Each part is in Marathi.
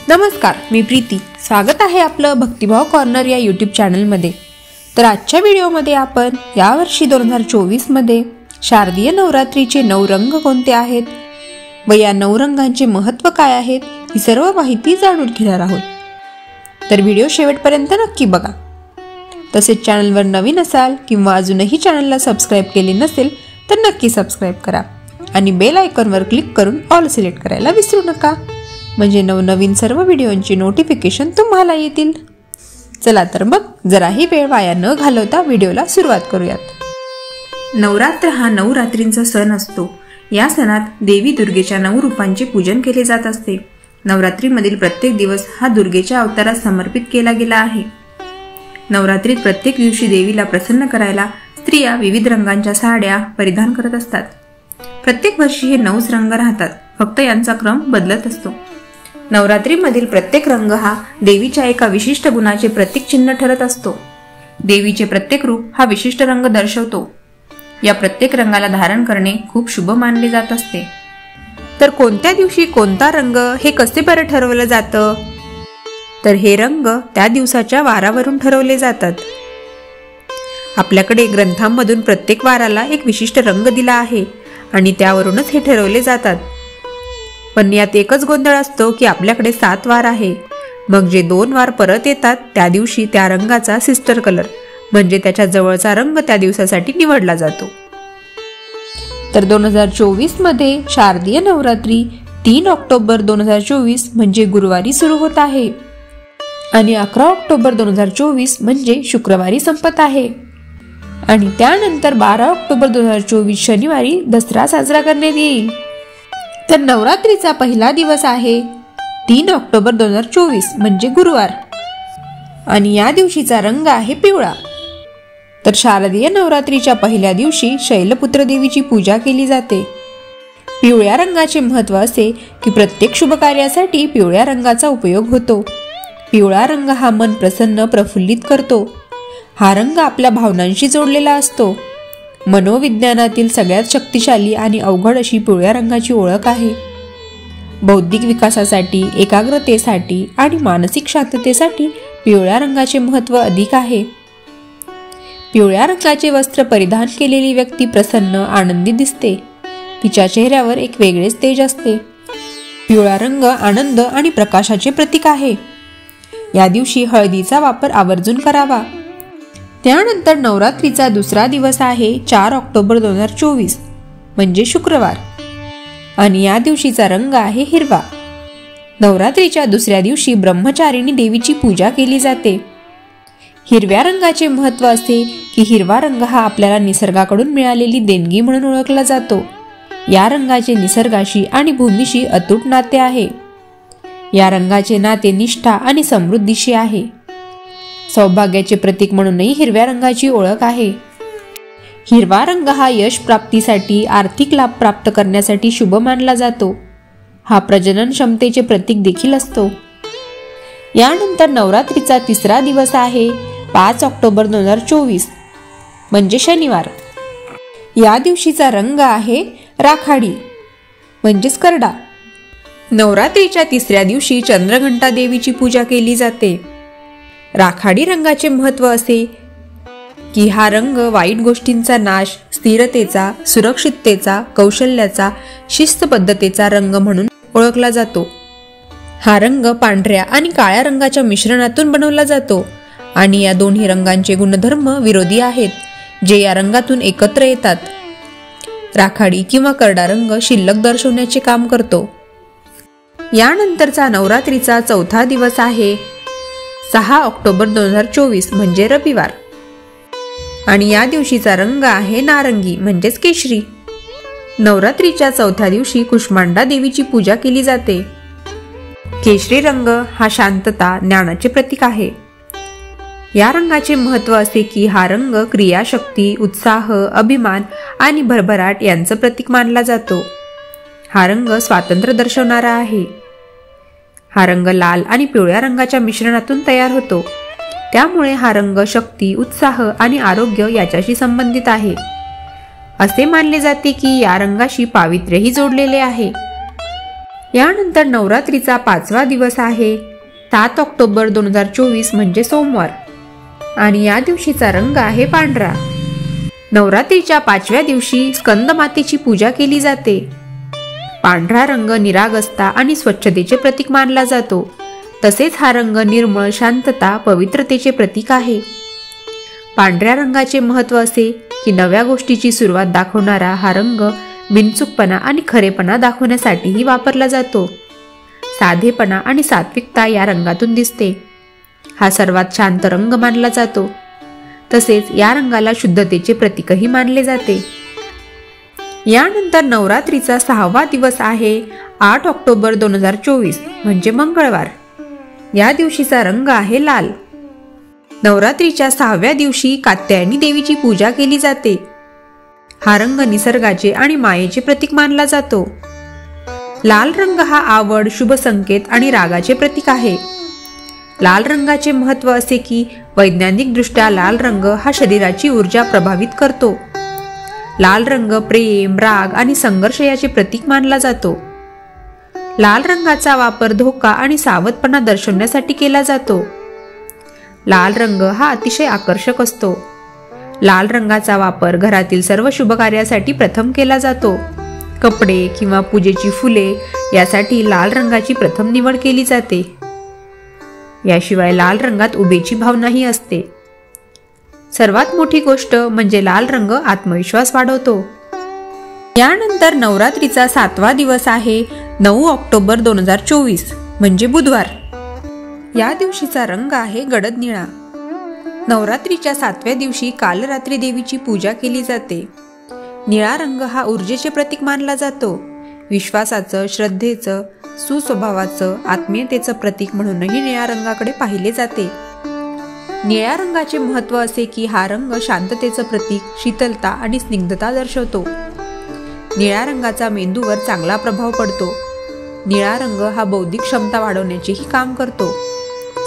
नमस्कार, मी प्रीती. स्वागत आहे आपलं भक्तिभाव कॉर्नर या यूट्यूब चॅनलमध्ये. तर आजच्या व्हिडिओमध्ये आपण यावर्षी 2024 मध्ये शारदीय नवरात्रीचे 9 रंग कोणते आहेत व या 9 रंगांचे महत्त्व काय आहेत ही सर्व माहिती जाणून घेणार आहोत. तर व्हिडिओ शेवटपर्यंत नक्की बघा. तसेच चॅनलवर नवीन असाल किंवा अजूनही चॅनलला सबस्क्राईब केले नसेल तर नक्की सबस्क्राईब करा आणि बेल आयकॉनवर क्लिक करून ऑल सिलेक्ट करायला विसरू नका, म्हणजे नवनवीन सर्व व्हिडिओंची नोटिफिकेशन तुम्हाला येतील. चला तर मग जराही वेळ वाया न घालवता व्हिडिओला सुरुवात करूयात. नवरात्र हा 9 रात्रींचा सण असतो. या सणात देवी दुर्गेच्या 9 रूपांचे पूजन केले जात असते. नवरात्रीमधील प्रत्येक दिवस हा दुर्गेच्या अवतारास समर्पित केला गेला आहे. नवरात्रीत प्रत्येक दिवशी देवीला प्रसन्न करायला स्त्रिया विविध रंगांच्या साड्या परिधान करत असतात. प्रत्येक वर्षी हे 9 रंग राहतात, फक्त यांचा क्रम बदलत असतो. नवरात्रीमधील प्रत्येक रंग हा देवीच्या एका विशिष्ट गुणाचे प्रतीक चिन्ह ठरत असतो. देवीचे प्रत्येक रूप हा विशिष्ट रंग दर्शवतो. या प्रत्येक रंगाला धारण करणे खूप शुभ मानले जात असते. तर कोणत्या दिवशी कोणता रंग हे कसे बरं ठरवलं जातं? तर हे रंग त्या दिवसाच्या वारावरून ठरवले जातात. आपल्याकडे ग्रंथांमधून प्रत्येक वाराला एक विशिष्ट रंग दिला आहे आणि त्यावरूनच हे ठरवले जातात. पण यात एकच गोंधळ असतो की आपल्याकडे 7 वार आहे. मग जे 2 वार परत येतात त्या दिवशी त्या रंगाचा सिस्टर कलर म्हणजे त्याच्या जवळचा रंग त्या दिवसासाठी निवडला जातो. तर 2024 मध्ये शारदीय नवरात्री 3 ऑक्टोबर 2024 म्हणजे गुरुवारी सुरू होत आहे आणि 11 ऑक्टोबर 2024 म्हणजे शुक्रवारी संपत आहे आणि त्यानंतर 12 ऑक्टोबर 2024 शनिवारी दसरा साजरा करण्यात येईल. तर नवरात्रीचा पहिला दिवस आहे 3 ऑक्टोबर 2024 म्हणजे गुरुवार आणि या दिवशीचा रंग आहे पिवळा. तर शारदीय नवरात्रीच्या पहिल्या दिवशी शैलपुत्र देवीची पूजा केली जाते. पिवळ्या रंगाचे महत्त्व असे की प्रत्येक शुभ कार्यासाठी पिवळ्या रंगाचा उपयोग होतो. पिवळा रंग हा मन प्रसन्न प्रफुल्लित करतो. हा रंग आपल्या भावनांशी जोडलेला असतो. मनोविज्ञानातील सगळ्यात शक्तिशाली आणि अवघड अशी पिवळ्या रंगाची ओळख आहे. बौद्धिक विकासासाठी, एकाग्रतेसाठी आणि मानसिक शांततेसाठी पिवळ्या रंगाचे महत्त्व अधिक आहे. पिवळ्या रंगाचे वस्त्र परिधान केलेली व्यक्ती प्रसन्न, आनंदी दिसते. तिच्या चेहऱ्यावर एक वेगळेच तेज असते. पिवळा रंग आनंद आणि प्रकाशाचे प्रतीक आहे. या दिवशी हळदीचा वापर आवर्जून करावा. त्यानंतर नवरात्रीचा दुसरा दिवस आहे 4 ऑक्टोबर 2024 म्हणजे शुक्रवार आणि या दिवशीचा रंग आहे हिरवा. नवरात्रीच्या दुसऱ्या दिवशी ब्रह्मचारिणी देवीची पूजा केली जाते. हिरव्या रंगाचे महत्त्व असे की हिरवा रंग हा आपल्याला निसर्गाकडून मिळालेली देणगी म्हणून ओळखला जातो. या रंगाचे निसर्गाशी आणि भूमीशी अतूट नाते आहे. या रंगाचे नाते निष्ठा आणि समृद्धीशी आहे. सौभाग्याचे प्रतीक म्हणूनही हिरव्या रंगाची ओळख आहे. हिरवा रंग हा यश प्राप्तीसाठी, आर्थिक लाभ प्राप्त करण्यासाठी शुभ मानला जातो. हा प्रजनन क्षमतेचे प्रतीक देखील असतो. यानंतर नवरात्रीचा तिसरा दिवस आहे 5 ऑक्टोबर 2024 म्हणजे शनिवार. या दिवशीचा रंग आहे राखाडी म्हणजेच करडा. नवरात्रीच्या तिसऱ्या दिवशी चंद्रघंटा देवीची पूजा केली जाते. राखाडी रंगाचे महत्त्व असे की हा रंग वाईट गोष्टींचा नाश, स्थिरतेचा, सुरक्षिततेचा, कौशल्याचा, शिस्तबद्धतेचा रंग म्हणून ओळखला जातो. हा रंग पांढऱ्या आणि काळ्या रंगाच्या मिश्रणातून बनवला जातो आणि या दोन्ही रंगांचे गुणधर्म विरोधी आहेत, जे या रंगातून एकत्र येतात. राखाडी किंवा करडा रंग शिल्लक दर्शवण्याचे काम करतो. यानंतरचा नवरात्रीचा चौथा दिवस आहे 6 ऑक्टोबर 2024 म्हणजे रविवार आणि या दिवशीचा रंग आहे नारंगी म्हणजेच केशरी. नवरात्रीच्या चौथ्या दिवशी कुष्मांडा देवीची पूजा केली जाते. केशरी रंग हा शांतता, ज्ञानाचे प्रतीक आहे. या रंगाचे महत्त्व असे की हा रंग क्रियाशक्ती, उत्साह, अभिमान आणि भरभराट यांचं प्रतीक मानला जातो. हा रंग स्वातंत्र्य दर्शवणारा आहे. हा रंग लाल आणि पिवळ्या रंगाच्या मिश्रणातून तयार होतो. त्यामुळे हा रंग शक्ती, उत्साह आणि आरोग्य याच्याशी संबंधित आहे. असे मानले जाते की या रंगाशी पावित्र्यही जोडलेले आहे. यानंतर नवरात्रीचा 5वा दिवस आहे 7 ऑक्टोबर 2024 म्हणजे सोमवार आणि या दिवशीचा रंग आहे पांढरा. नवरात्रीच्या 5व्या दिवशी स्कंदमातेची पूजा केली जाते. पांढरा रंग निरागसता आणि स्वच्छतेचे प्रतीक मानला जातो. तसेच हा रंग निर्मळ, शांतता, पवित्रतेचे प्रतीक आहे. पांढऱ्या रंगाचे महत्त्व असे की नव्या गोष्टीची सुरुवात दाखवणारा हा रंग बिनचूकपणा आणि खरेपणा दाखवण्यासाठीही वापरला जातो. साधेपणा आणि सात्विकता या रंगातून दिसते. हा सर्वात शांत रंग मानला जातो. तसेच या रंगाला शुद्धतेचे प्रतीकही मानले जाते. यानंतर नवरात्रीचा 6वा दिवस आहे 8 ऑक्टोबर 2024 म्हणजे मंगळवार. या दिवशीचा रंग आहे लाल. नवरात्रीच्या 6व्या दिवशी कात्यायनी देवीची पूजा केली जाते. हा रंग निसर्गाचे आणि मायेचे प्रतीक मानला जातो. लाल रंग हा आवड, शुभ संकेत आणि रागाचे प्रतीक आहे. लाल रंगाचे महत्त्व असे की वैज्ञानिकदृष्ट्या लाल रंग हा शरीराची ऊर्जा प्रभावित करतो. लाल रंग प्रेम, राग आणि संघर्ष याचे प्रतीक मानला जातो. लाल रंगाचा वापर धोका आणि सावधपणा दर्शवण्यासाठी केला जातो. लाल रंग हा अतिशय आकर्षक असतो. लाल रंगाचा वापर घरातील सर्व शुभ कार्यासाठी प्रथम केला जातो. कपडे किंवा पूजेची फुले यासाठी लाल रंगाची प्रथम निवड केली जाते. याशिवाय लाल रंगात उभेची भावनाही असते. सर्वात मोठी गोष्ट म्हणजे लाल रंग आत्मविश्वास वाढवतो. यानंतर नवरात्रीचा 7वा दिवस आहे 9 ऑक्टोबर 2024 म्हणजे बुधवार. या दिवशीचा रंग आहे गडद निळा. नवरात्रीच्या 7व्या दिवशी कालरात्री देवीची पूजा केली जाते. निळा रंग हा ऊर्जेचे प्रतीक मानला जातो. विश्वासाचं, श्रद्धेचं, सुस्वभावाचं, आत्मीयतेचं प्रतीक म्हणूनही निळ्या रंगाकडे पाहिले जाते. निळ्या रंगाचे महत्त्व असे की हा रंग शांततेचं प्रतीक, शीतलता आणि स्निग्धता दर्शवतो. निळ्या रंगाचा मेंदूवर चांगला प्रभाव पडतो. निळा रंग हा बौद्धिक क्षमता वाढवण्याचेही काम करतो.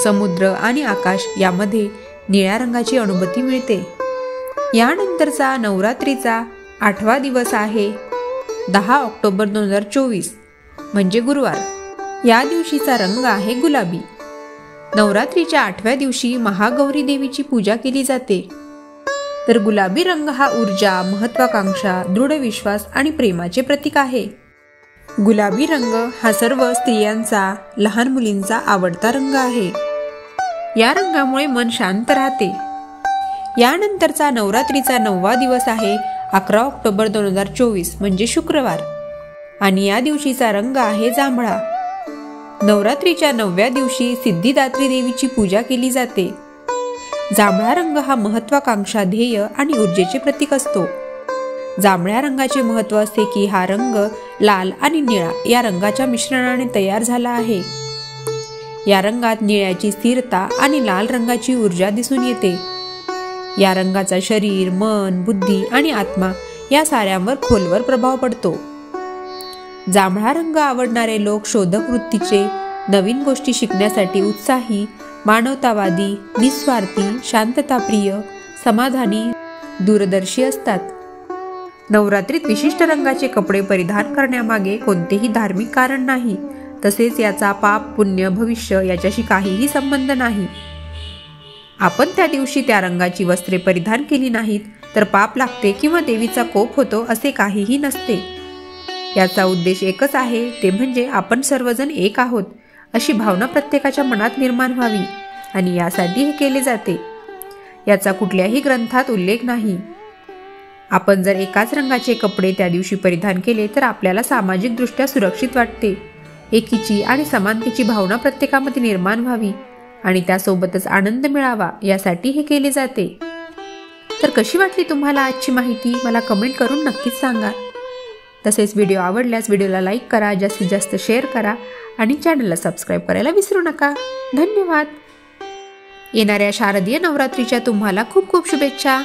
समुद्र आणि आकाश यामध्ये निळ्या रंगाची अनुभूती मिळते. यानंतरचा नवरात्रीचा 8वा दिवस आहे 10 ऑक्टोबर 2024 म्हणजे गुरुवार. या दिवशीचा रंग आहे गुलाबी. नवरात्रीच्या 8व्या दिवशी महागौरी देवीची पूजा केली जाते. तर गुलाबी रंग हा ऊर्जा, महत्वाकांक्षा, दृढ विश्वास आणि प्रेमाचे प्रतीक आहे. गुलाबी रंग हा सर्व स्त्रियांचा, लहान मुलींचा आवडता रंग आहे. या रंगामुळे मन शांत राहते. यानंतरचा नवरात्रीचा 9वा दिवस आहे 11 ऑक्टोबर 2024 म्हणजे शुक्रवार आणि या दिवशीचा रंग आहे जांभळा. नवरात्रीच्या 9व्या दिवशी सिद्धिदात्री देवीची पूजा केली जाते. जांभळा रंग हा महत्वाकांक्षा, ध्येय आणि ऊर्जेचे प्रतीक असतो. जांभळ्या रंगाचे महत्त्व असे की हा रंग लाल आणि निळा या रंगाच्या मिश्रणाने तयार झाला आहे. या रंगात निळ्याची स्थिरता आणि लाल रंगाची ऊर्जा दिसून येते. या रंगाचा शरीर, मन, बुद्धी आणि आत्मा या साऱ्यांवर खोलवर प्रभाव पडतो. जांभळा रंग आवडणारे लोक शोधक वृत्तीचे, नवीन गोष्टी शिकण्यासाठी उत्साही, मानवतावादी, निस्वार्थी, शांतताप्रिय, समाधानी, दूरदर्शी असतात. नवरात्रीत विशिष्ट रंगाचे कपडे परिधान करण्यामागे कोणतेही धार्मिक कारण नाही. तसेच याचा पाप, पुण्य, भविष्य याच्याशी काहीही संबंध नाही. आपण त्या दिवशी त्या रंगाची वस्त्रे परिधान केली नाहीत तर पाप लागते किंवा देवीचा कोप होतो असे काहीही नसते. याचा उद्देश एकच आहे, ते म्हणजे आपण सर्वजण एक आहोत अशी भावना प्रत्येकाच्या मनात निर्माण व्हावी आणि यासाठी हे केले जाते. याचा कुठल्याही ग्रंथात उल्लेख नाही. आपण जर एकाच रंगाचे कपडे त्या दिवशी परिधान केले तर आपल्याला सामाजिकदृष्ट्या सुरक्षित वाटते. एकीची आणि समानतेची भावना प्रत्येकामध्ये निर्माण व्हावी आणि त्यासोबतच आनंद मिळावा यासाठी हे केले जाते. तर कशी वाटली तुम्हाला आजची माहिती मला कमेंट करून नक्कीच सांगा. तसेच व्हिडिओ आवडल्यास व्हिडिओला लाईक करा, जास्तीत जास्त शेअर करा आणि चॅनलला सबस्क्राईब करायला विसरू नका. धन्यवाद. येणाऱ्या शारदीय नवरात्रीच्या तुम्हाला खूप खूप शुभेच्छा.